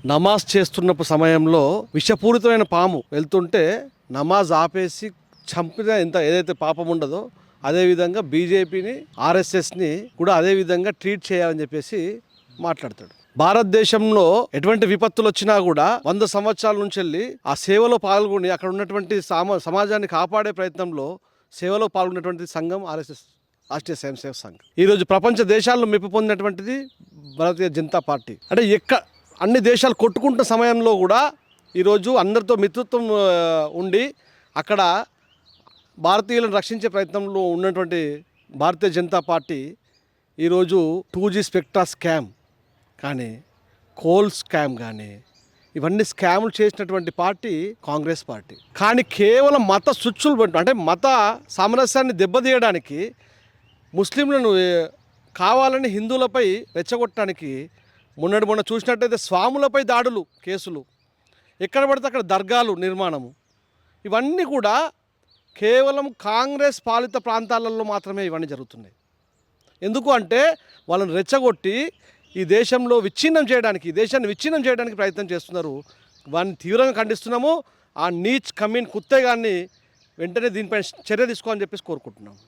నమాజ్ చేస్తున్నప్పుడు సమయంలో విషపూరితమైన పాము వెళ్తుంటే నమాజ్ ఆపేసి చంపిన ఏదైతే పాపం ఉండదో అదేవిధంగా బీజేపీని ఆర్ఎస్ఎస్ని కూడా అదేవిధంగా ట్రీట్ చేయాలని చెప్పేసి మాట్లాడతాడు. భారతదేశంలో ఎటువంటి విపత్తులు వచ్చినా కూడా 100 సంవత్సరాల నుంచి వెళ్ళి ఆ సేవలో పాల్గొని అక్కడ ఉన్నటువంటి సమాజాన్ని కాపాడే ప్రయత్నంలో సేవలో పాల్గొన్నటువంటి సంఘం ఆర్ఎస్ఎస్, రాష్ట్రీయ స్వయం సేవక్ సంఘ్. ఈరోజు ప్రపంచ దేశాల్లో మెప్పు పొందినటువంటిది భారతీయ జనతా పార్టీ. అంటే అన్ని దేశాలు కొట్టుకుంటున్న సమయంలో కూడా ఈరోజు అందరితో మిత్రత్వం ఉండి అక్కడ భారతీయులను రక్షించే ప్రయత్నంలో ఉన్నటువంటి భారతీయ జనతా పార్టీ ఈరోజు 2G స్పెక్ట్రా స్కామ్ కానీ, కోల్ స్కామ్ కానీ, ఇవన్నీ స్కాములు చేసినటువంటి పార్టీ కాంగ్రెస్ పార్టీ. కానీ కేవలం మత స్విచ్చులు అంటే మత సామరస్యాన్ని దెబ్బతీయడానికి, ముస్లింలను కావాలని హిందువులపై రెచ్చగొట్టడానికి మొన్న చూసినట్టయితే స్వాములపై దాడులు, కేసులు, ఎక్కడ పడితే అక్కడ దర్గాలు నిర్మాణము, ఇవన్నీ కూడా కేవలం కాంగ్రెస్ పాలిత ప్రాంతాలలో మాత్రమే ఇవన్నీ జరుగుతున్నాయి. ఎందుకు అంటే వాళ్ళని రెచ్చగొట్టి ఈ దేశాన్ని విచ్ఛిన్నం చేయడానికి ప్రయత్నం చేస్తున్నారు. వారిని తీవ్రంగా ఖండిస్తున్నాము. ఆ నీచ్ కమీన్ కుత్తే గారిని వెంటనే దీనిపైన చర్య తీసుకోవాలని చెప్పేసి కోరుకుంటున్నాము.